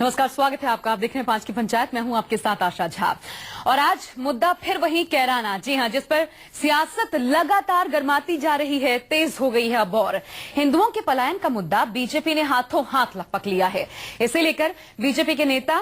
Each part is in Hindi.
नमस्कार, स्वागत है आपका। आप देख रहे हैं 5 की पंचायत। मैं हूं आपके साथ आशा झा। और आज मुद्दा फिर वही कैराना, जी हां, जिस पर सियासत लगातार गर्माती जा रही है, तेज हो गई है अब। और हिंदुओं के पलायन का मुद्दा बीजेपी ने हाथों हाथ पकड़ लिया है। इसे लेकर बीजेपी के नेता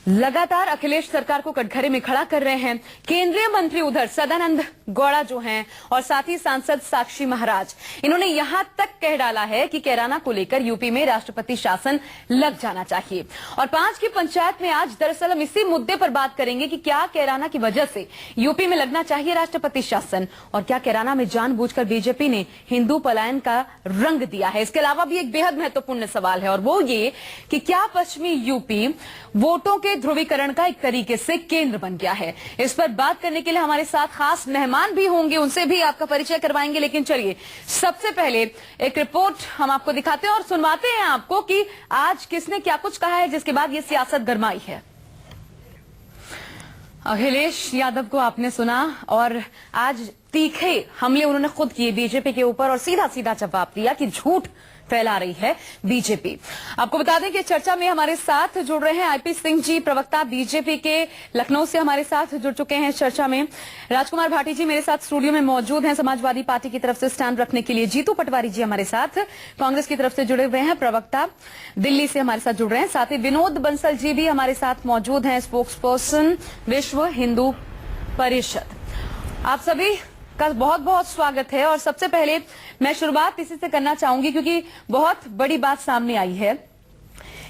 लगातार अखिलेश सरकार को कटघरे में खड़ा कर रहे हैं। केंद्रीय मंत्री उधर सदानंद गौड़ा जो हैं और साथ ही सांसद साक्षी महाराज, इन्होंने यहां तक कह डाला है कि कैराना को लेकर यूपी में राष्ट्रपति शासन लग जाना चाहिए। और 5 की पंचायत में आज दरअसल हम इसी मुद्दे पर बात करेंगे कि क्या कैराना की वजह से यूपी में लगना चाहिए राष्ट्रपति शासन, और क्या कैराना में जानबूझकर बीजेपी ने हिंदू पलायन का रंग दिया है। इसके अलावा भी एक बेहद महत्वपूर्ण सवाल है, और वो ये कि क्या पश्चिमी यूपी वोटों के ध्रुवीकरण का एक तरीके से केंद्र बन गया है। इस पर बात करने के लिए हमारे साथ खास मेहमान भी होंगे, उनसे भी आपका परिचय करवाएंगे। लेकिन चलिए सबसे पहले एक रिपोर्ट हम आपको दिखाते हैं और सुनवाते हैं आपको कि आज किसने क्या कुछ कहा है, जिसके बाद ये सियासत गरमाई है। अखिलेश यादव को आपने सुना, और आज तीखे हमले उन्होंने खुद किए बीजेपी के ऊपर, और सीधा सीधा जवाब दिया कि झूठ फैला रही है बीजेपी। आपको बता दें कि चर्चा में हमारे साथ जुड़ रहे हैं आईपी सिंह जी, प्रवक्ता बीजेपी के लखनऊ से हमारे साथ जुड़ चुके हैं चर्चा में। राजकुमार भाटी जी मेरे साथ स्टूडियो में मौजूद हैं, समाजवादी पार्टी की तरफ से स्टैंड रखने के लिए। जीतू पटवारी जी हमारे साथ कांग्रेस की तरफ से जुड़े हुए हैं, प्रवक्ता दिल्ली से हमारे साथ जुड़ रहे हैं। साथ ही विनोद बंसल जी भी हमारे साथ मौजूद हैं, स्पोक्स पर्सन विश्व हिंदू परिषद। आप सभी का बहुत बहुत स्वागत है। और सबसे पहले मैं शुरुआत इसी से करना चाहूंगी, क्योंकि बहुत बड़ी बात सामने आई है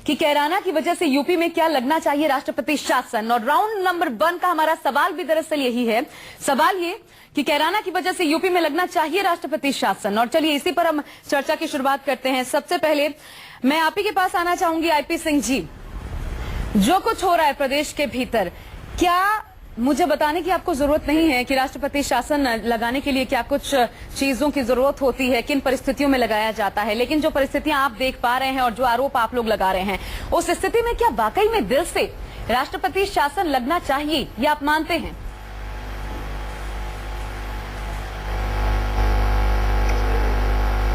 कि कैराना की वजह से यूपी में क्या लगना चाहिए राष्ट्रपति शासन। और राउंड नंबर 1 का हमारा सवाल भी दरअसल यही है। सवाल ये कि कैराना की वजह से यूपी में लगना चाहिए राष्ट्रपति शासन। और चलिए इसी पर हम चर्चा की शुरुआत करते हैं। सबसे पहले मैं आप ही के पास आना चाहूंगी, आईपी सिंह जी। जो कुछ हो रहा है प्रदेश के भीतर, क्या मुझे बताने की आपको जरूरत नहीं है कि राष्ट्रपति शासन लगाने के लिए क्या कुछ चीजों की जरूरत होती है, किन परिस्थितियों में लगाया जाता है, लेकिन जो परिस्थितियां आप देख पा रहे हैं और जो आरोप आप लोग लगा रहे हैं, उस स्थिति में क्या वाकई में दिल से राष्ट्रपति शासन लगना चाहिए, ये आप मानते हैं?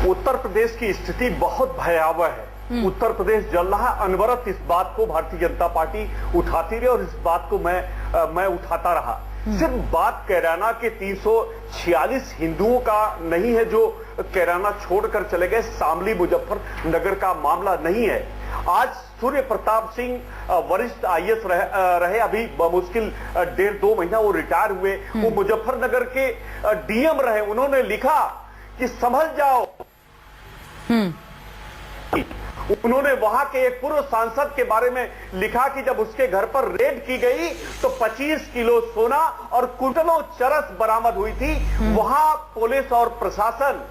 उत्तर प्रदेश की स्थिति बहुत भयावह है। उत्तर प्रदेश जल रहा, अनवरत इस बात को भारतीय जनता पार्टी उठाती रही और इस बात को मैं उठाता रहा। सिर्फ बात कैराना के 346 हिंदुओं का नहीं है जो कैराना छोड़कर चले गए, शामली मुजफ्फरनगर का मामला नहीं है। आज सूर्य प्रताप सिंह वरिष्ठ आईएएस रहे, अभी मुश्किल 1.5-2 महीना वो रिटायर हुए। वो मुजफ्फरनगर के डीएम रहे। उन्होंने लिखा कि संभल जाओ। उन्होंने वहां के एक पूर्व सांसद के बारे में लिखा कि जब उसके घर पर रेड की गई तो 25 किलो सोना और कुंटलों चरस बरामद हुई थी। वहां पुलिस और प्रशासन,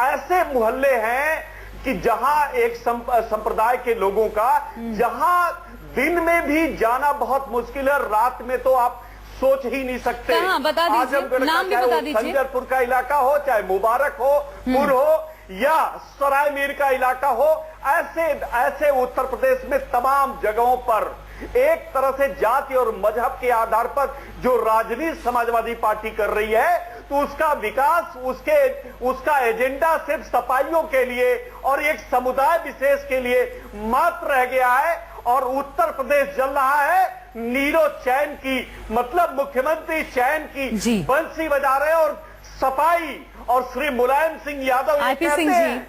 ऐसे मोहल्ले हैं कि जहां एक संप्रदाय के लोगों का, जहां दिन में भी जाना बहुत मुश्किल है, रात में तो आप सोच ही नहीं सकते। बता दीजिए, नाम भी बता दीजिए। संजरपुर का इलाका हो, चाहे मुबारक हो, पुर हो, या सराय मीर का इलाका हो, ऐसे उत्तर प्रदेश में तमाम जगहों पर एक तरह से जाति और मजहब के आधार पर जो राजनीति समाजवादी पार्टी कर रही है, तो उसका विकास, उसका एजेंडा सिर्फ सपाइयों के लिए और एक समुदाय विशेष के लिए मात्र रह गया है। और उत्तर प्रदेश जल रहा है नीरो चैन की, मतलब मुख्यमंत्री चैन की बंसी बजा रहे, और सफाई और श्री मुलायम सिंह यादव आईपी सिंह जी,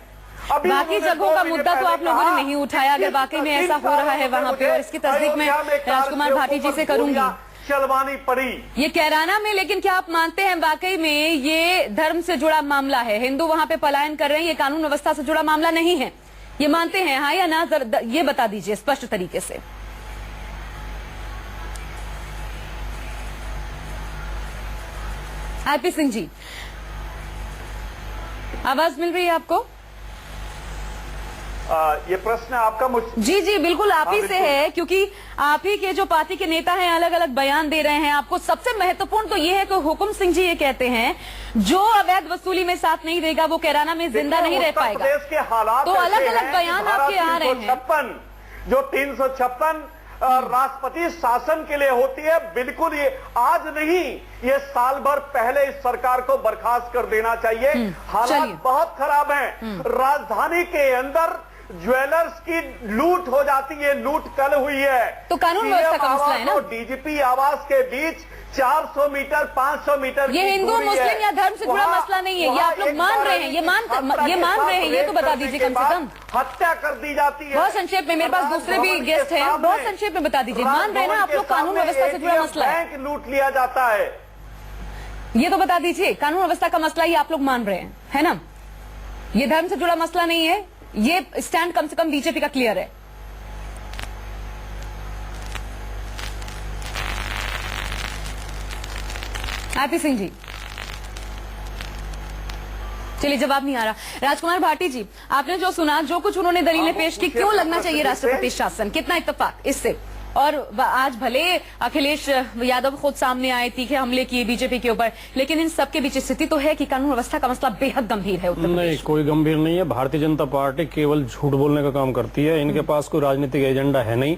बाकी जगहों का मुद्दा तो आप लोगों ने नहीं उठाया। अगर वाकई में ऐसा हो रहा है वहां पे, और इसकी तस्दीक मैं राजकुमार भाटी जी से करूंगी, चलवानी पड़ी ये कैराना में। लेकिन क्या आप मानते हैं वाकई में ये धर्म से जुड़ा मामला है, हिंदू वहां पे पलायन कर रहे हैं, ये कानून व्यवस्था से जुड़ा मामला नहीं है, ये मानते हैं, हाँ या ना? ये बता दीजिए स्पष्ट तरीके से। आईपी सिंह जी, आवाज मिल रही है आपको? ये प्रश्न आपका जी बिल्कुल आप ही से है, क्योंकि आप ही के जो पार्टी के नेता हैं अलग अलग बयान दे रहे हैं आपको। सबसे महत्वपूर्ण तो ये है कि हुकुम सिंह जी ये कहते हैं जो अवैध वसूली में साथ नहीं देगा वो कैराना में जिंदा नहीं रह पाएगा। प्रदेश के हालात तो अलग अलग बयान आपके आ रहे हैं। जो 356 राष्ट्रपति शासन के लिए होती है, बिल्कुल ये आज नहीं, ये साल भर पहले इस सरकार को बर्खास्त कर देना चाहिए। हालात बहुत खराब हैं। राजधानी के अंदर ज्वेलर्स की लूट हो जाती है, लूट कल हुई है। तो कानून व्यवस्था का मसला है ना? डीजीपी आवास के बीच 400 मीटर 500 मीटर ये हिंदू मुस्लिम या धर्म से जुड़ा मसला नहीं है, ये आप लोग मान रहे हैं, ये मान रहे हैं, ये तो बता दीजिए कम से कम। हत्या कर दी जाती है। बहुत संक्षेप में, मेरे पास दूसरे भी गेस्ट हैं, बहुत संक्षेप में बता दीजिए। मान रहे हैं ना आप लोग कानून व्यवस्था से जुड़ा मसला है, बैंक लूट लिया जाता है, ये तो बता दीजिए। कानून व्यवस्था का मसला ये आप लोग मान रहे हैं, है ना? ये धर्म से जुड़ा मसला नहीं है, ये स्टैंड कम से कम बीजेपी का क्लियर है। आरपी सिंह जी, चलिए जवाब नहीं आ रहा। राजकुमार भाटी जी, आपने जो सुना, जो कुछ उन्होंने दलीलें पेश की, क्यों लगना चाहिए राष्ट्रपति शासन? कितना इत्तेफाक इससे? और आज भले अखिलेश यादव खुद सामने आए, तीखे हमले किए बीजेपी के ऊपर, लेकिन इन सबके बीच स्थिति तो है कि कानून व्यवस्था का मसला बेहद गंभीर है उत्तर प्रदेश। नहीं, कोई गंभीर नहीं है। भारतीय जनता पार्टी केवल झूठ बोलने का काम करती है, इनके पास कोई राजनीतिक एजेंडा है नहीं।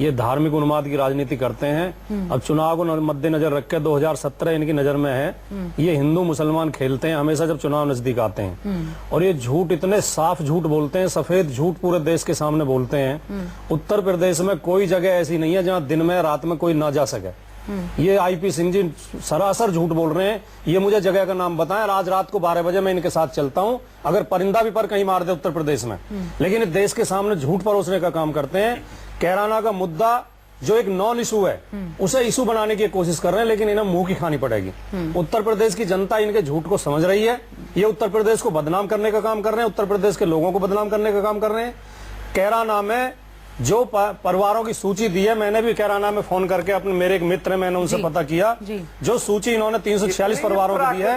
ये धार्मिक उन्माद की राजनीति करते हैं। अब चुनाव को मद्देनजर रख के 2017 इनकी नजर में है। ये हिंदू मुसलमान खेलते हैं हमेशा जब चुनाव नजदीक आते हैं, और ये झूठ इतने साफ झूठ बोलते हैं, सफेद झूठ पूरे देश के सामने बोलते हैं। उत्तर प्रदेश में कोई जगह ऐसी नहीं है जहां दिन में रात में कोई ना जा सके। ये आईपी सिंह जी सरासर झूठ बोल रहे हैं। ये मुझे जगह का नाम बताएं, आज रात को 12 बजे मैं इनके साथ चलता हूं, अगर परिंदा भी पर कहीं मार दे उत्तर प्रदेश में। लेकिन देश के सामने झूठ परोसने का काम करते हैं। कैराना का मुद्दा जो एक नॉन इशू है, उसे इशू बनाने की कोशिश कर रहे हैं, लेकिन इन्हें मुंह की खानी पड़ेगी। उत्तर प्रदेश की जनता इनके झूठ को समझ रही है। ये उत्तर प्रदेश को बदनाम करने का काम कर रहे हैं, उत्तर प्रदेश के लोगों को बदनाम करने का काम कर रहे हैं। कैराना में जो परिवारों की सूची दी है, मैंने भी कैराना में फोन करके अपने मेरे एक मित्र हैं, मैंने उनसे पता किया। जो सूची इन्होंने 346 परिवारों की दी है।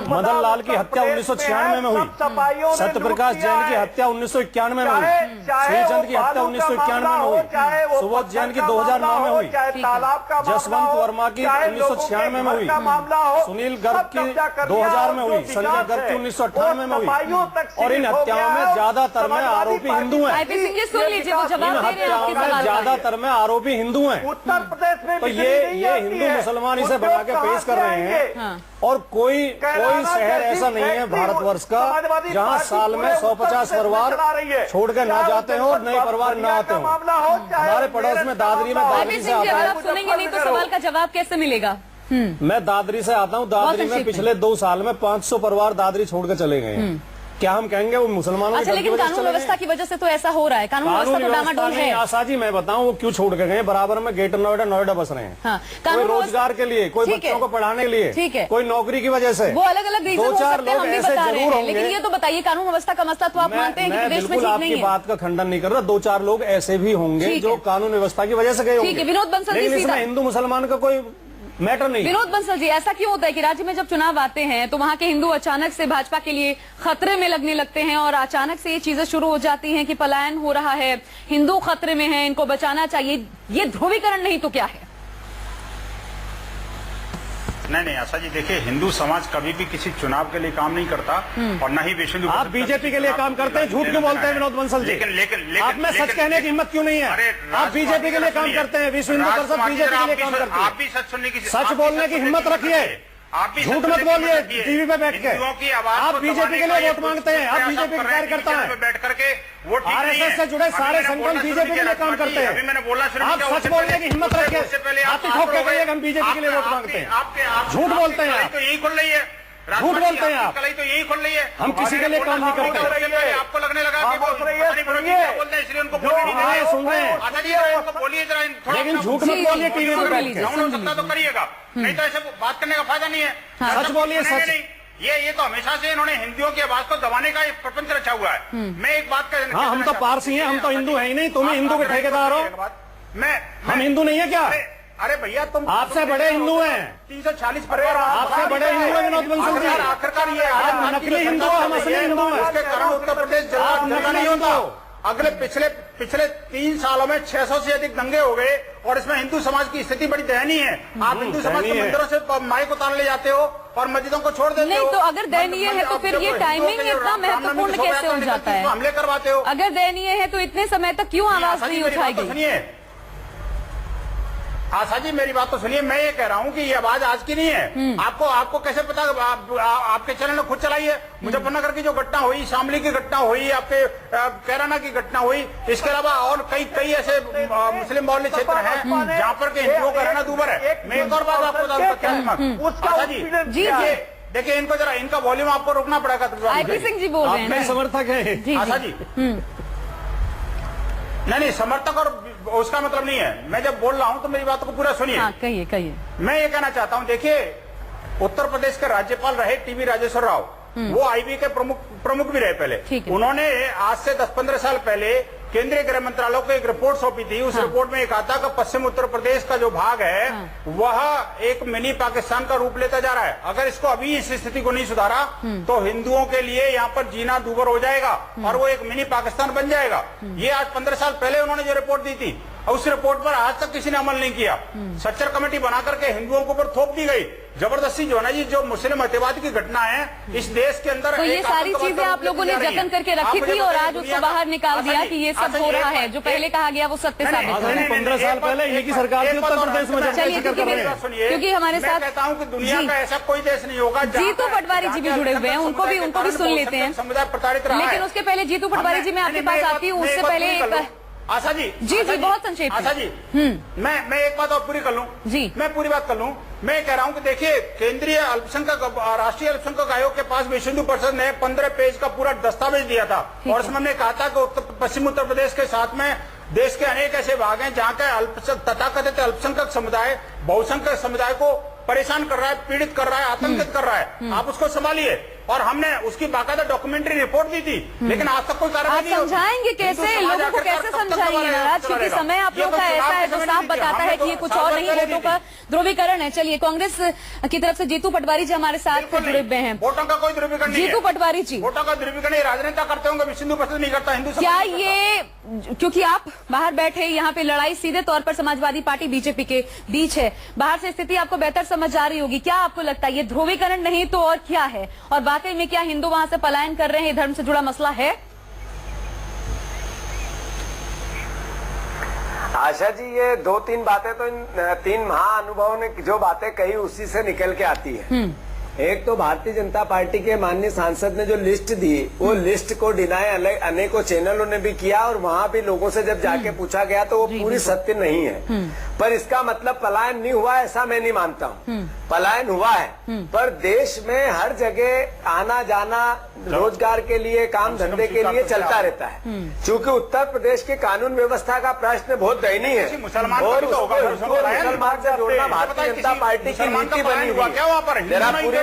मदन लाल की हत्या 1996 में हुई, सत्यप्रकाश जैन की हत्या 1991 में हुई, श्रीचंद की हत्या 1991 में हुई, सुबोध जैन की 2009 में हुई, जसवंत वर्मा की 1996 में हुई, सुनील गर्ग की 2000 में हुई, संजय गर्ग की 1998 में हुई। और इन हत्याओं में ज्यादातर में आरोपी हिंदू हैं। हत्याओं में ज्यादातर में आरोपी हिंदू हैं। उत्तर प्रदेश में तो ये हिंदू मुसलमान इसे बना के पेश कर रहे हैं। और कोई शहर ऐसा नहीं है भारतवर्ष का जहां साल में 150 परिवार छोड़ के ना जाते हो और नए परिवार ना आते हो। हमारे पड़ोस में दादरी में दादरी से आता है। सुनेंगे नहीं तो सवाल का जवाब कैसे मिलेगा? मैं दादरी से आता हूँ। दादरी में पिछले 2 साल में 500 परिवार दादरी छोड़ के चले गए हैं। क्या हम कहेंगे वो मुसलमानों अच्छा, लेकिन कानून व्यवस्था की वजह से तो ऐसा हो रहा है। कानून व्यवस्था तो डामाडोल है। आशा जी, मैं बताऊं वो क्यों छोड़ के गए? बराबर में ग्रेटर नोएडा बस रहे हैं। हाँ, कोई रोजगार के लिए, कोई बच्चों को पढ़ाने के लिए, ठीक है, कोई नौकरी की वजह से। वो अलग अलग रीजन हो सकते हैं, हम भी बता रहे हैं। लेकिन ये तो बताइए, कानून व्यवस्था का मसला तो आप मानते हैं कि प्रदेश में ठीक नहीं है? आपकी बात का खंडन नहीं कर रहा। 2-4 लोग ऐसे भी होंगे जो कानून व्यवस्था की वजह से गए होंगे। विनोद बंसल जी, इसमें हिंदू मुसलमान का कोई मैटर नहीं। विनोद बंसल जी, ऐसा क्यों होता है कि राज्य में जब चुनाव आते हैं तो वहां के हिंदू अचानक से भाजपा के लिए खतरे में लगने लगते हैं, और अचानक से ये चीजें शुरू हो जाती हैं कि पलायन हो रहा है, हिंदू खतरे में है, इनको बचाना चाहिए? ये ध्रुवीकरण नहीं तो क्या है? नहीं, आशा जी देखिए, हिंदू समाज कभी भी किसी चुनाव के लिए काम नहीं करता, और न ही विश्व हिंदू। आप बीजेपी के लिए काम करते हैं, झूठ क्यों बोलते हैं विनोद बंसल जी? लेकिन आप में सच कहने की हिम्मत क्यों नहीं है? आप बीजेपी के लिए काम करते हैं, विश्व हिंदू परिषद बीजेपी के लिए काम करती है। आप भी सच सुनने की, सच बोलने की हिम्मत रखिए। आप भी झूठ मत बोलिए टीवी पे बैठ के। आप बीजेपी के लिए वोट मांगते हैं, आप बीजेपी के कार्यकर्ता हैं, बैठ करके वोट। आरएसएस से जुड़े सारे संगठन बीजेपी के लिए काम करते हैं। अभी मैंने बोला, आप सच बोलने की हिम्मत रखिए। आप ही ठोक के कहिए हम बीजेपी के लिए वोट मांगते हैं। झूठ बोलते हैं आप, तो यही खुल रही है। झूठ बोलते हैं आप, कल तो यही खुल रही है। हम किसी के लिए काम नहीं करते। आपको लगने लगा कि बोलते हैं इसलिए उनको बोलिए, सुन रहे हैं। बोलिए जरा, लेकिन झूठ मत बोलिए टीवी पे बैठ के। हो सकता तो करिएगा, नहीं तो ऐसे बात करने का फायदा नहीं है। सच बोलिए, सच। ये तो हमेशा से इन्होंने हिंदुओं की आवाज को दबाने का एक प्रपंच रचा हुआ है। मैं एक बात कर, हाँ, हम तो पारसी हैं, हम तो हिंदू है ही नहीं। तुम ही हिंदू के ठेकेदार हो। हम हिंदू नहीं है क्या? अरे भैया, तुम आपसे बड़े हिंदू हैं। 340 परिवार आपसे बड़े हिंदू हैं विनोद बंसल जी। आखिरकार ये आप नकली हिंदू हो, हम असली हिंदू हैं। उसके कारण उत्तर प्रदेश आप नकली हिंदू हो। अगले पिछले 3 सालों में 600 से अधिक दंगे हो गए, और इसमें हिंदू समाज की स्थिति बड़ी दयनीय है। आप हिंदू समाज के मंदिरों से माइक उतार ले जाते हो और मस्जिदों को छोड़ देते हो। नहीं, तो अगर दयनीय है तो फिर ये टाइमिंग इतना महत्वपूर्ण कैसे हो जाता है? हमले करवाते हो। अगर दयनीय है तो इतने समय तक क्यों आवाज नहीं उठाई गई? आशा जी मेरी बात तो सुनिए, मैं ये कह रहा हूँ कि ये आवाज आज की नहीं है। आपको कैसे पता? आपके चैनल ने खुद चलाई है। मुजफ्फरनगर की जो घटना हुई, शामली की घटना हुई, आपके कैराना की घटना हुई, इसके अलावा और कई ऐसे मुस्लिम मोहल्ले क्षेत्र हैं जहाँ पर के हिंदुओं का रहना दूभर है। मैं एक और बात आपको बताऊँ, आशा जी देखिए इनको जरा, इनका वॉल्यूम आपको रोकना पड़ेगा। आईपी सिंह जी बोल रहे हैं, समर्थक है आशा जी। नहीं, समर्थक और उसका मतलब नहीं है। मैं जब बोल रहा हूं तो मेरी बात को पूरा सुनिए। हाँ, कहिए। मैं ये कहना चाहता हूं, देखिए उत्तर प्रदेश के राज्यपाल रहे टीवी राजेश्वर राव, वो आईबी के प्रमुख भी रहे पहले। उन्होंने आज से 10-15 साल पहले केंद्रीय गृह मंत्रालय को एक रिपोर्ट सौंपी थी। उस रिपोर्ट में एक आता कि पश्चिम उत्तर प्रदेश का जो भाग है वह एक मिनी पाकिस्तान का रूप लेता जा रहा है। अगर इसको अभी इस स्थिति को नहीं सुधारा तो हिंदुओं के लिए यहाँ पर जीना दूभर हो जाएगा और वो एक मिनी पाकिस्तान बन जाएगा। ये आज 15 साल पहले उन्होंने जो रिपोर्ट दी थी, उस रिपोर्ट पर आज तक किसी ने अमल नहीं किया। सच्चर कमेटी बना करके हिंदुओं के ऊपर थोप दी गई जबरदस्ती, जो है ना जी, जो मुस्लिम अतिवाद की घटना है इस देश के अंदर। तो ये सारी चीजें आप लोगों ने जतन करके रखी थी और आज उसको बाहर निकाल दिया कि ये सब हो रहा है, जो पहले कहा गया वो सत्य साबित हो रहा है। 15 साल पहले इन्हीं की सरकार थी उत्तर प्रदेश में। चलिए, क्योंकि हमारे साथ कहता हूँ कि दुनिया का ऐसा कोई देश नहीं होगा। जीतू पटवारी जी भी जुड़े हुए हैं, उनको भी सुन लेते हैं। समुदाय प्रताड़ित रहा है। लेकिन उसके पहले जीतू पटवारी जी मैं आपके पास आती हूँ, उससे पहले एक आशा जी बहुत संक्षेप। आशा जी मैं एक बात और पूरी कर लूं जी, मैं पूरी बात कर लूं। मैं कह रहा हूं कि देखिए केंद्रीय अल्पसंख्यक राष्ट्रीय अल्पसंख्यक आयोग के पास विश्व हिंदू परिषद ने 15 पेज का पूरा दस्तावेज दिया था और उसमें हमने कहा था कि पश्चिम उत्तर प्रदेश के साथ में देश के अनेक ऐसे भाग हैं जहाँ का तथाकथित अल्पसंख्यक समुदाय बहुसंख्यक समुदाय को परेशान कर रहा है, पीड़ित कर रहा है, आतंकित कर रहा है। आप उसको संभालिए। और हमने उसकी बाकायदा डॉक्यूमेंट्री रिपोर्ट दी थी, लेकिन आज तक कोई कार्रवाई नहीं हुई। समझाएंगे कैसे लोगों को, कैसे समझाइए महाराज, क्योंकि समय आप लोग का ऐसा है जो साफ बताता है कि ये कुछ और नहीं, वोटों का ध्रुवीकरण है। चलिए, कांग्रेस की तरफ से जीतू पटवारी जी हमारे साथ जुड़े हुए हैं। वोटों का कोई ध्रुवीकरण नहीं है। जीतू पटवारी जी, वोटों का ध्रुवीकरण राजनेता करते होंगे, विश्व हिंदू परिषद नहीं करता। हिंदू क्या ये, क्योंकि आप बाहर बैठे, यहाँ पे लड़ाई सीधे तौर पर समाजवादी पार्टी बीजेपी के बीच है, बाहर से स्थिति आपको बेहतर समझ आ रही होगी, क्या आपको लगता है ये ध्रुवीकरण नहीं तो और क्या है? और वाकई में क्या हिंदू वहां से पलायन कर रहे हैं? धर्म से जुड़ा मसला है? आशा जी, ये 2-3 बातें तो इन 3 महाअनुभवों ने जो बातें कही उसी से निकल के आती है। एक तो भारतीय जनता पार्टी के माननीय सांसद ने जो लिस्ट दी, वो लिस्ट को डिनाई अनेकों चैनलों ने भी किया और वहां भी लोगों से जब जाके पूछा गया तो वो पूरी सत्य नहीं है। पर इसका मतलब पलायन नहीं हुआ ऐसा मैं नहीं मानता हूँ। पलायन हुआ है, पर देश में हर जगह आना जाना रोजगार के लिए, काम धंधे के लिए चलता रहता है। क्योंकि उत्तर प्रदेश की कानून व्यवस्था का प्रश्न बहुत दयनीय है और मुसलमान से जोड़ना भारतीय जनता पार्टी की नीति बनी हुई।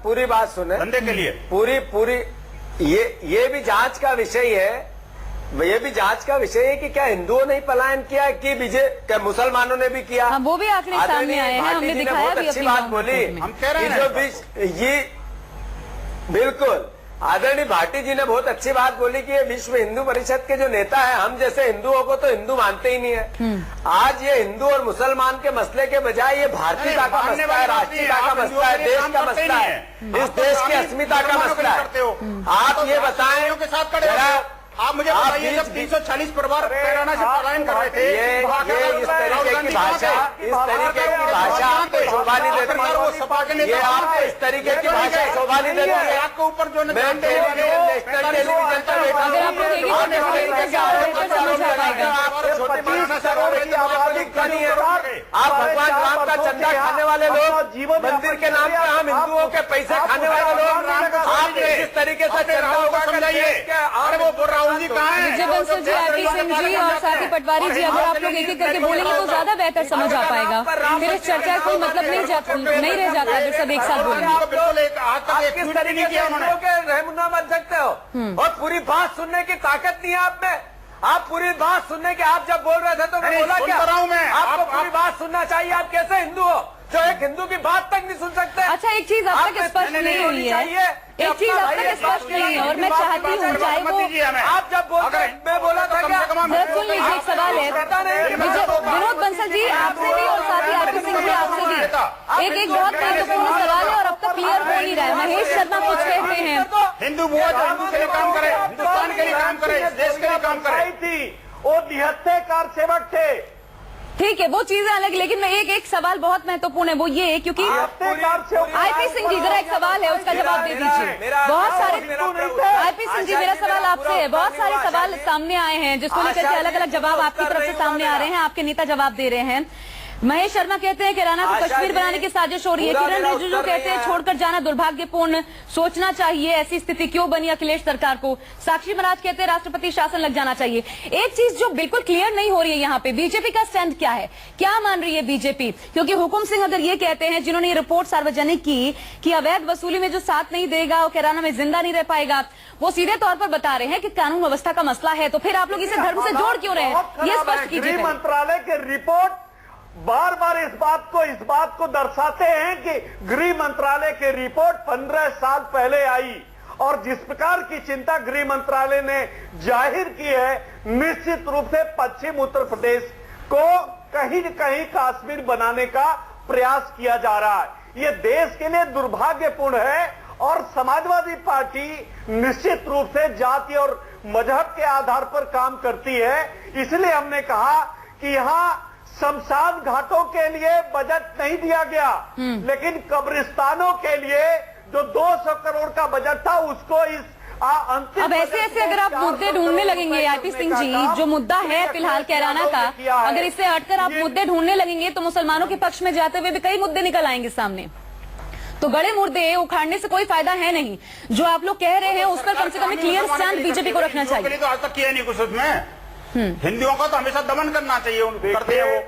पूरी बात सुने, धंधे के लिए पूरी ये भी जांच का विषय है। ये भी जांच का विषय है कि क्या हिंदुओं ने ही पलायन किया है कि क्या मुसलमानों ने भी किया। वो भी आंकड़े सामने आए हैं, हमने दिखाया भी। अच्छी बात बोली, हम कह रहे हैं ये बिल्कुल आदरणीय भाटी जी ने बहुत अच्छी बात बोली कि ये विश्व हिंदू परिषद के जो नेता है, हम जैसे हिंदुओं को तो हिंदू मानते ही नहीं है। आज ये हिंदू और मुसलमान के मसले के बजाय ये भारतीयता का मसला है, राष्ट्रीयता का मसला है, देश का मसला है, इस देश की अस्मिता का मसला है। आप ये बताएं के साथ खड़े आप मुझे बताइए, जब 340 परिवार कैराना से पलायन कर रहे थे, इस तरीके की भाषा शोभा नहीं देती है। ये आपको इस तरीके की भाषा शोभा नहीं देती है। आपके ऊपर जो आप भगवान राम का चंदा खाने वाले लोग, मंदिर के नाम पर हम हिंदुओं के पैसे खाने वाले लोग, आप इस तरीके से चंदाओं को समझाइए। अरे वो बोल राहुल जी कहाँ है? विजय बंसल जी, आईपी सिंह जी और साथी पटवारी जी, अगर आप लोग एक एक करके बोलेंगे तो ज्यादा बेहतर समझ आ पाएगा। फिर इस चर्चा का कोई मतलब नहीं रह जाता अगर सब एक साथ बोलेंगे। आप किस तरीके से हिंदुओं के रहनुमा बन सकते हो? और पूरी बात सुनने की ताकत नहीं है आप में। आप पूरी बात सुनने के, आप जब बोल रहे थे तो मैं बोला क्या? आपको पूरी बात सुनना चाहिए। आप कैसे हिंदू हो जो एक हिंदू की बात तक नहीं सुन सकते? अच्छा, एक चीज अब तक स्पष्ट नहीं हुई है, एक चीज अब तक स्पष्ट नहीं है और मैं चाहती हूँ, चाहे वो आप जब बोल रहे, मैं बोला था क्या? सुन लीजिए, एक सवाल है विनोद बंसल जी आपसे भी और साथ ही आईपी सिंह जी आपसे भी। एक बहुत महत्वपूर्ण सवाल है और अब तक क्लियर हो नहीं रहा है। महेश शर्मा कुछ कहते हैं, हिंदू वो हिंदू के लिए काम करे, हिंदुस्तान के लिए काम करे, देश के लिए काम करे। थी वो 73 कारसेवक थे, ठीक है, वो चीजें अलग, लेकिन मैं एक सवाल बहुत महत्वपूर्ण है, वो ये है क्योंकि आईपी सिंह जी, जरा एक सवाल है, उसका जवाब दे दीजिए। बहुत सारे आईपी सिंह जी, मेरा सवाल आपसे है, बहुत सारे सवाल सामने आए हैं जिसको लेकर के अलग अलग जवाब आपकी तरफ से सामने आ रहे हैं, आपके नेता जवाब दे रहे हैं। महेश शर्मा कहते हैं कैराना को कश्मीर बनाने की साजिश हो रही है। किरण रिजिजू कहते हैं छोड़कर जाना दुर्भाग्यपूर्ण, सोचना चाहिए ऐसी स्थिति क्यों बनी अखिलेश सरकार को। साक्षी महाराज कहते हैं राष्ट्रपति शासन लग जाना चाहिए। एक चीज जो बिल्कुल क्लियर नहीं हो रही है यहाँ पे, बीजेपी का स्टैंड क्या है, क्या मान रही है बीजेपी? क्योंकि हुकुम सिंह अगर ये कहते हैं, जिन्होंने ये रिपोर्ट सार्वजनिक की कि अवैध वसूली में जो साथ नहीं देगा वो कैराना में जिंदा नहीं रह पाएगा, वो सीधे तौर पर बता रहे हैं कि कानून व्यवस्था का मसला है, तो फिर आप लोग इसे धर्म से जोड़ क्यों रहे हैं, ये स्पष्ट कीजिए। गृह मंत्रालय के रिपोर्ट बार बार इस बात को दर्शाते हैं कि गृह मंत्रालय की रिपोर्ट 15 साल पहले आई और जिस प्रकार की चिंता गृह मंत्रालय ने जाहिर की है, निश्चित रूप से पश्चिम उत्तर प्रदेश को कहीं न कहीं कश्मीर बनाने का प्रयास किया जा रहा है। ये देश के लिए दुर्भाग्यपूर्ण है और समाजवादी पार्टी निश्चित रूप से जाति और मजहब के आधार पर काम करती है। इसलिए हमने कहा कि यहाँ शमशान घाटों के लिए बजट नहीं दिया गया, लेकिन कब्रिस्तानों के लिए जो 200 करोड़ का बजट था उसको इस अंतिम। अब ऐसे अगर आप मुद्दे ढूंढने लगेंगे आईपी सिंह जी, जो मुद्दा है फिलहाल कैराना का, अगर इससे हटकर आप मुद्दे ढूंढने लगेंगे तो मुसलमानों के पक्ष में जाते हुए भी कई मुद्दे निकल आएंगे सामने। तो बड़े मुद्दे उखाड़ने से कोई फायदा है नहीं। जो आप लोग कह रहे हैं उस पर कम से कम क्लियर स्टैंड बीजेपी को रखना चाहिए। तो आज तक किया नहीं कुछ उसमें। हिंदुओं का तो हमेशा दमन करना चाहिए, करते हैं वो।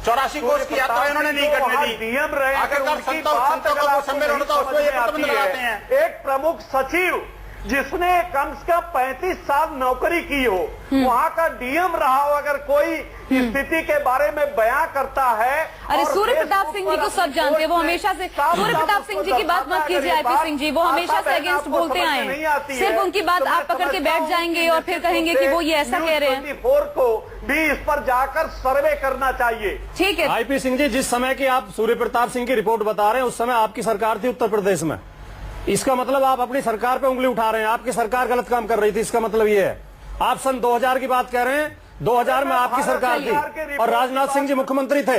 84 कोस की यात्रा इन्होंने नहीं करने दी। नियम रहे आखिरकार संतों का सम्मेलन होता है, उसमें ये प्रतिबंध लगाते हैं। एक प्रमुख सचिव जिसने कम से कम 35 साल नौकरी की हो, वहाँ का डीएम रहा हो, अगर कोई स्थिति के बारे में बयां करता है। अरे सूर्य प्रताप सिंह जी को सब जानते हैं, वो हमेशा से सूर्य प्रताप सिंह जी की बात मत कीजिए आईपी सिंह जी, वो हमेशा से अगेंस्ट बोलते आए हैं। सिर्फ उनकी बात आप पकड़ के बैठ जाएंगे और फिर कहेंगे कि वो ये ऐसा कह रहे हैं। 24 को भी इस पर जाकर सर्वे करना चाहिए। ठीक है आईपी सिंह जी, जिस समय की आप सूर्य प्रताप सिंह की रिपोर्ट बता रहे हैं, उस समय आपकी सरकार थी उत्तर प्रदेश में। इसका मतलब आप अपनी सरकार पे उंगली उठा रहे हैं, आपकी सरकार गलत काम कर रही थी, इसका मतलब ये है। आप सन 2000 की बात कह रहे हैं, 2000 में आपकी सरकार थी और राजनाथ सिंह जी मुख्यमंत्री थे।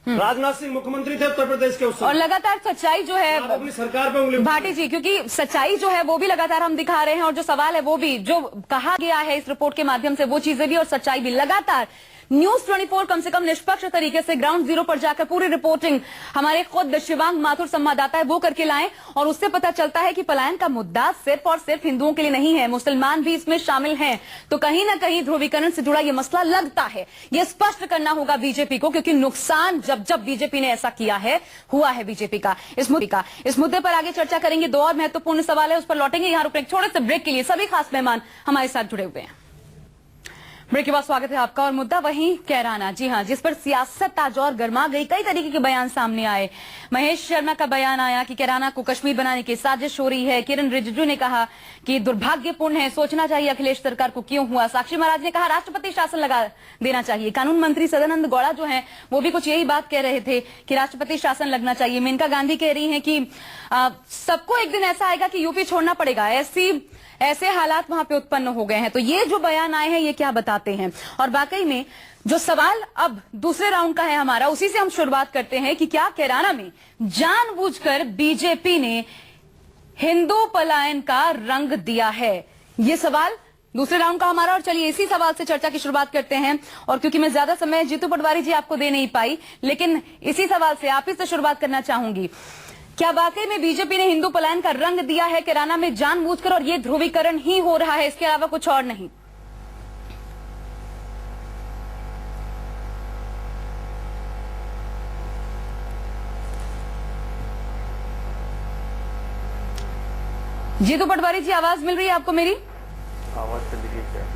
राजनाथ सिंह मुख्यमंत्री थे उत्तर प्रदेश के उस समय। और लगातार सच्चाई जो है अपनी सरकार पे उंगली भाटी जी, क्योंकि सच्चाई जो है वो भी लगातार हम दिखा रहे हैं और जो सवाल है वो भी, जो कहा गया है इस रिपोर्ट के माध्यम से, वो चीजें भी और सच्चाई भी लगातार। न्यूज 24 कम से कम निष्पक्ष तरीके से ग्राउंड जीरो पर जाकर पूरी रिपोर्टिंग हमारे खुद शिवांग माथुर संवाददाता है वो करके लाएं, और उससे पता चलता है कि पलायन का मुद्दा सिर्फ और सिर्फ हिंदुओं के लिए नहीं है, मुसलमान भी इसमें शामिल हैं। तो कहीं ना कहीं ध्रुवीकरण से जुड़ा ये मसला लगता है, ये स्पष्ट करना होगा बीजेपी को, क्योंकि नुकसान जब बीजेपी ने ऐसा किया है, हुआ है बीजेपी का। इस मुद्दे पर आगे चर्चा करेंगे। दो और महत्वपूर्ण सवाल है, उस पर लौटेंगे। यहाँ रुकने छोटे से ब्रेक के लिए सभी खास मेहमान हमारे साथ जुड़े हुए हैं। ब्रेक के बाद स्वागत है आपका। और मुद्दा वही कैराना, जी हाँ, जिस पर सियासत आज और गर्मा गई। कई तरीके के बयान सामने आए। महेश शर्मा का बयान आया कि कैराना को कश्मीर बनाने की साजिश हो रही है। किरण रिजिजू ने कहा कि दुर्भाग्यपूर्ण है, सोचना चाहिए अखिलेश सरकार को क्यों हुआ। साक्षी महाराज ने कहा राष्ट्रपति शासन लगा देना चाहिए। कानून मंत्री सदानंद गौड़ा जो है वो भी कुछ यही बात कह रहे थे कि राष्ट्रपति शासन लगना चाहिए। मेनका गांधी कह रही है कि सबको एक दिन ऐसा आएगा कि यूपी छोड़ना पड़ेगा, ऐसे हालात वहां पे उत्पन्न हो गए हैं। तो ये जो बयान आए हैं ये क्या बताते हैं? और वाकई में जो सवाल अब दूसरे राउंड का है हमारा, उसी से हम शुरुआत करते हैं कि क्या कैराना में जानबूझकर बीजेपी ने हिंदू पलायन का रंग दिया है? ये सवाल दूसरे राउंड का हमारा। और चलिए इसी सवाल से चर्चा की शुरुआत करते हैं। और क्योंकि मैं ज्यादा समय जीतू पटवारी जी आपको दे नहीं पाई, लेकिन इसी सवाल से आप ही से शुरुआत करना चाहूंगी। क्या वाकई में बीजेपी ने हिंदू पलायन का रंग दिया है कैराना में जानबूझकर, और ये ध्रुवीकरण ही हो रहा है, इसके अलावा कुछ और नहीं? जीतू पटवारी जी, आवाज मिल रही है आपको मेरी? आवाज चली गई क्या?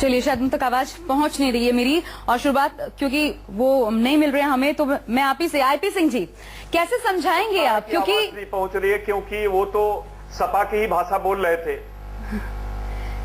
चलिए, शायद उन तक आवाज पहुंच नहीं रही है मेरी। और शुरुआत क्योंकि वो नहीं मिल रहे हैं हमें, तो मैं आप ही से, आईपी सिंह जी कैसे समझाएंगे आप? क्योंकि नहीं पहुंच रही है, क्योंकि वो तो सपा की ही भाषा बोल रहे थे।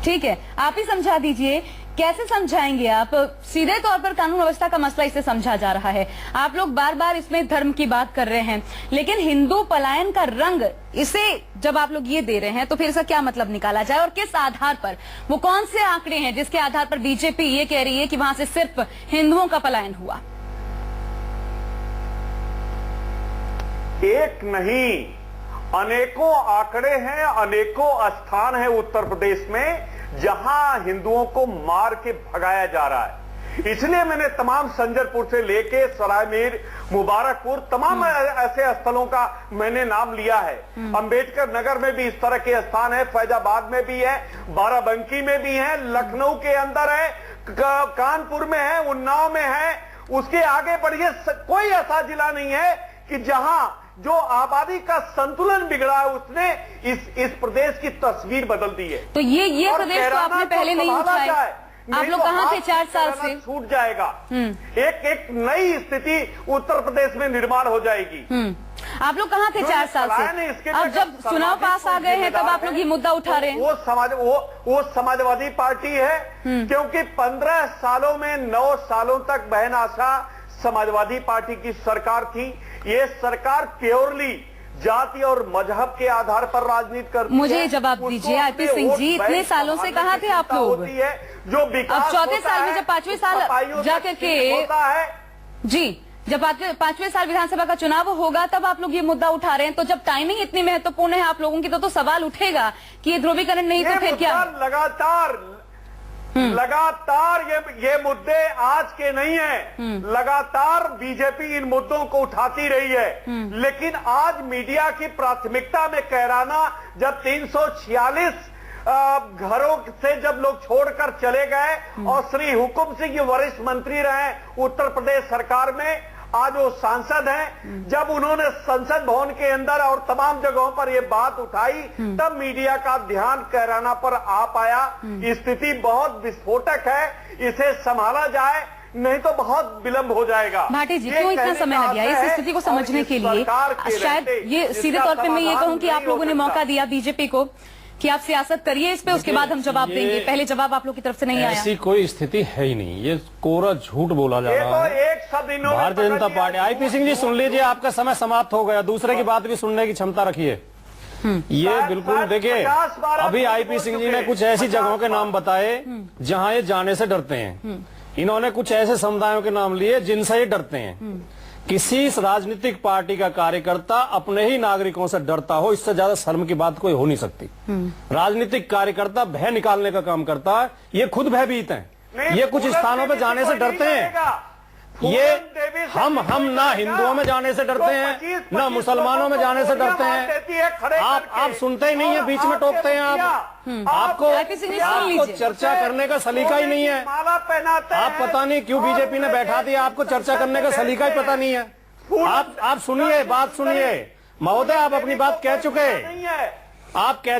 ठीक है, आप ही समझा दीजिए कैसे समझाएंगे आप? सीधे तौर पर कानून व्यवस्था का मसला इसे समझा जा रहा है। आप लोग बार बार इसमें धर्म की बात कर रहे हैं, लेकिन हिंदू पलायन का रंग इसे जब आप लोग ये दे रहे हैं तो फिर इसका क्या मतलब निकाला जाए और किस आधार पर? वो कौन से आंकड़े हैं जिसके आधार पर बीजेपी ये कह रही है कि वहां से सिर्फ हिंदुओं का पलायन हुआ? एक नहीं, अनेकों आंकड़े हैं, अनेकों स्थान है उत्तर प्रदेश में जहां हिंदुओं को मार के भगाया जा रहा है। इसलिए मैंने तमाम संजरपुर से लेके सरायमीर, मुबारकपुर, तमाम ऐसे स्थलों का मैंने नाम लिया है। अंबेडकर नगर में भी इस तरह के स्थान है, फैजाबाद में भी है, बाराबंकी में भी है, लखनऊ के अंदर है, कानपुर में है, उन्नाव में है। उसके आगे बढ़िए कोई ऐसा जिला नहीं है कि जहां जो आबादी का संतुलन बिगड़ा है उसने इस प्रदेश की तस्वीर बदल दी है। तो ये प्रदेश तो आपने पहले नहीं उठाया। आप लोग कहां थे 4 साल से? छूट जाएगा। एक नई स्थिति उत्तर प्रदेश में निर्माण हो जाएगी। आप लोग कहां थे 4 साल से? अब जब चुनाव पास आ गए हैं तब आप लोग ये मुद्दा उठा रहे हैं। वो समाजवादी पार्टी है, क्योंकि 15 सालों में 9 सालों तक बहन आशा समाजवादी पार्टी की सरकार थी। ये सरकार प्योरली जाति और मजहब के आधार पर राजनीति करती है। मुझे जवाब दीजिए आईपी सिंह जी, इतने सालों से कहाँ थे आप लोग? होती है जो विकास अब चौथे साल में जब 5वें साल जाकर के होता है जी, जब 5वें साल विधानसभा का चुनाव होगा तब आप लोग ये मुद्दा उठा रहे हैं। तो जब टाइमिंग इतनी महत्वपूर्ण है आप लोगों की तो सवाल उठेगा कि ये ध्रुवीकरण नहीं तो फिर क्या? लगातार ये मुद्दे आज के नहीं हैं। लगातार बीजेपी इन मुद्दों को उठाती रही है, लेकिन आज मीडिया की प्राथमिकता में कहराना, जब 346 घरों से जब लोग छोड़कर चले गए और श्री हुकुम सिंह वरिष्ठ मंत्री रहे उत्तर प्रदेश सरकार में, आज वो सांसद हैं, जब उन्होंने संसद भवन के अंदर और तमाम जगहों पर ये बात उठाई तब मीडिया का ध्यान कहराना पर आ पाया। स्थिति बहुत विस्फोटक है, इसे संभाला जाए नहीं तो बहुत विलंब हो जाएगा। भाटी जी, क्यों इतना समय लग गया इस स्थिति को समझने के लिए? शायद ये सीधे तौर पे मैं ये कहूँ कि आप लोगों ने मौका दिया बीजेपी को कि आप सियासत करिए इस पे, उसके बाद हम जवाब देंगे। पहले जवाब आप लोग की तरफ से नहीं आया। ऐसी कोई स्थिति है ही नहीं, ये कोरा झूठ बोला जा रहा है। भारतीय जनता पार्टी, आईपी सिंह जी सुन लीजिए, आपका समय समाप्त हो गया, दूसरे की बात भी सुनने की क्षमता रखिए। ये बिल्कुल देखिए, अभी आईपी सिंह जी ने कुछ ऐसी जगहों के नाम बताए जहां ये जाने से डरते हैं। इन्होंने कुछ ऐसे समुदायों के नाम लिए जिनसे ये डरते हैं। किसी राजनीतिक पार्टी का कार्यकर्ता अपने ही नागरिकों से डरता हो, इससे ज्यादा शर्म की बात कोई हो नहीं सकती। राजनीतिक कार्यकर्ता भय निकालने का काम करता है, ये खुद भयभीत हैं। ये कुछ स्थानों पे जाने से डरते हैं। ये हम ना हिंदुओं में जाने से डरते हैं, ना मुसलमानों में जाने से डरते हैं। आप सुनते ही नहीं है, बीच में टोकते हैं आप। आपको चर्चा करने का सलीका ही नहीं है। आप पता नहीं क्यों बीजेपी ने बैठा दिया, आपको चर्चा करने का सलीका ही पता नहीं है। आप सुनिए, बात सुनिए महोदय, आप अपनी बात कह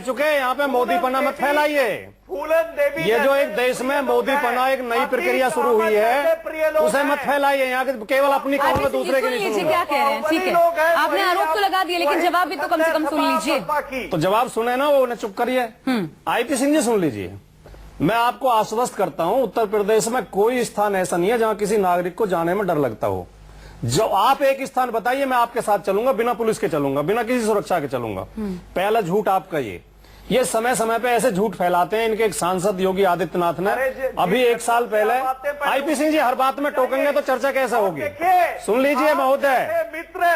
चुके, यहाँ पे मोदीपना मत फैलाइए। ये जो एक देश में मोदीपना, एक नई प्रक्रिया शुरू हुई है, उसे मत फैलाइए। यहाँ के केवल अपनी कौम में दूसरे के नहीं सुनिए। क्या कह रहे हैं? ठीक है, आपने आरोप तो लगा दिया, लेकिन जवाब भी तो कम से कम सुन लीजिए। तो जवाब सुने ना, वो चुप करिए। आईपी सिंह जी सुन लीजिए, मैं आपको आश्वस्त करता हूँ, उत्तर प्रदेश में कोई स्थान ऐसा नहीं है जहाँ किसी नागरिक को जाने में डर लगता हो। जो आप एक स्थान बताइए, मैं आपके साथ चलूंगा, बिना पुलिस के चलूंगा, बिना किसी सुरक्षा के चलूंगा। पहला झूठ आपका ये समय समय पे ऐसे झूठ फैलाते हैं। इनके एक सांसद योगी आदित्यनाथ ने अभी 1 साल पहले, आईपी सिंह जी हर बात में टोकेंगे तो चर्चा कैसे होगी? सुन लीजिए महोदय, मित्र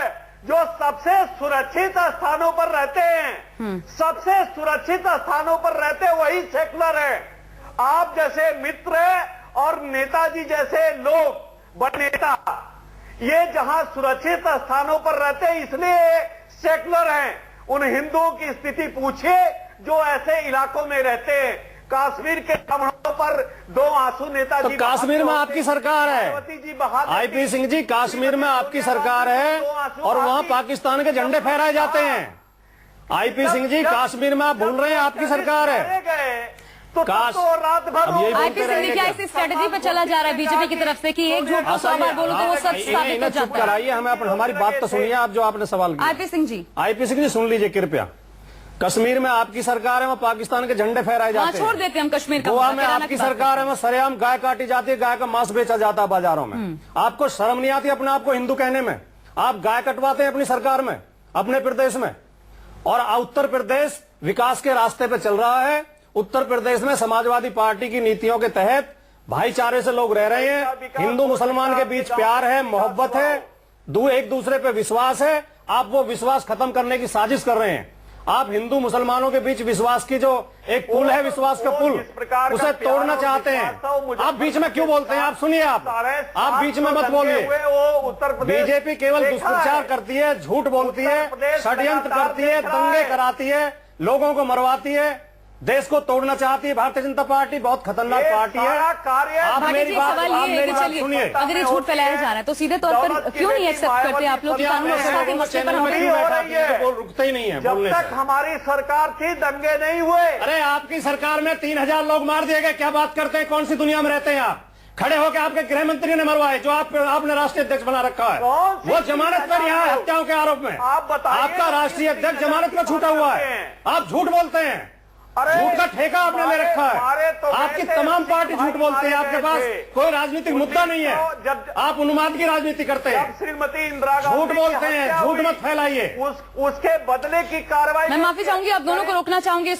जो सबसे सुरक्षित स्थानों पर रहते हैं, सबसे सुरक्षित स्थानों पर रहते वही सेकुलर है। आप जैसे मित्र और नेताजी जैसे लोग, बड़े नेता, ये जहां सुरक्षित स्थानों पर रहते हैं इसलिए सेकुलर हैं। उन हिंदुओं की स्थिति पूछिए जो ऐसे इलाकों में रहते हैं। कश्मीर के कमरों पर 2 आंसू नेताजी, तो कश्मीर में आपकी सरकार है आईपी सिंह जी, कश्मीर में आपकी सरकार है और वहां पाकिस्तान के झंडे फहराए जाते हैं। आईपी सिंह जी, कश्मीर में आप भूल रहे हैं आपकी सरकार है। तो रात भर आईपी सिंह जी, क्या इस स्ट्रेटेजी पे चला जा रहा है बीजेपी की तरफ से कि एक झूठ को 100 बार बोलो तो वो सच साबित हो जाता है? हमें हमारी बात तो सुनिए आप, जो आपने सवाल किया। आईपी सिंह जी, आईपी सिंह जी सुन लीजिए कृपया। कश्मीर में आपकी सरकार है, वहाँ पाकिस्तान के झंडे फहराए हाँ, जाते हैं। छोड़ देते हैं हम कश्मीर का गोवा मुद्दा, में केरला आपकी की बात सरकार है, वहाँ सरेआम गाय काटी जाती है, गाय का मांस बेचा जाता है बाजारों में। आपको शर्म नहीं आती अपने आप को हिंदू कहने में? आप गाय कटवाते हैं अपनी सरकार में, अपने प्रदेश में। और उत्तर प्रदेश विकास के रास्ते पे चल रहा है। उत्तर प्रदेश में समाजवादी पार्टी की नीतियों के तहत भाईचारे से लोग रह रहे हैं। हिंदू मुसलमान के बीच प्यार है, मोहब्बत है, एक दूसरे पे विश्वास है। आप वो विश्वास खत्म करने की साजिश कर रहे हैं। आप हिंदू मुसलमानों के बीच विश्वास की जो एक पुल है, विश्वास का पुल, उसे तोड़ना चाहते हैं। आप बीच में क्यों बोलते हैं? आप सुनिए, आप बीच में मत बोलिए। बीजेपी केवल दुष्प्रचार करती है, झूठ बोलती है, षड्यंत्र करती है, दंगे कराती है, लोगों को मरवाती है, देश को तोड़ना चाहती है। भारतीय जनता पार्टी बहुत खतरनाक पार्टी है। आप मेरी बात सुनिए। अगर ये झूठ फैलाया जा रहा है तो सीधे तौर पर क्यों नहीं एक्सेप्ट करते आप लोग? कानून व्यवस्था के मसले पर हम रुकते ही नहीं है जब बोलने तक से। हमारी सरकार थी दंगे नहीं हुए। अरे आपकी सरकार में 3000 लोग मार दिए गए। क्या बात करते हैं? कौन सी दुनिया में रहते हैं आप? खड़े होकर आपके गृह मंत्री ने मरवाए, जो आपने राष्ट्रीय अध्यक्ष बना रखा है। वो जमानत पर यहाँ हत्याओं के आरोप में। आप बताइए, आपका राष्ट्रीय अध्यक्ष जमानत पर छूटा हुआ है। आप झूठ बोलते हैं। झूठ का ठेका आपने ले रखा है। आपकी तमाम पार्टी झूठ बोलती है। आपके पास कोई राजनीतिक मुद्दा नहीं है। आप उन्माद की राजनीति करते हैं। श्रीमती इंदिरा गांधी झूठ बोलते हैं। झूठ मत फैलाइए। उसके बदले की कार्रवाई। मैं माफी चाहूंगी, आप दोनों को रोकना चाहूंगी।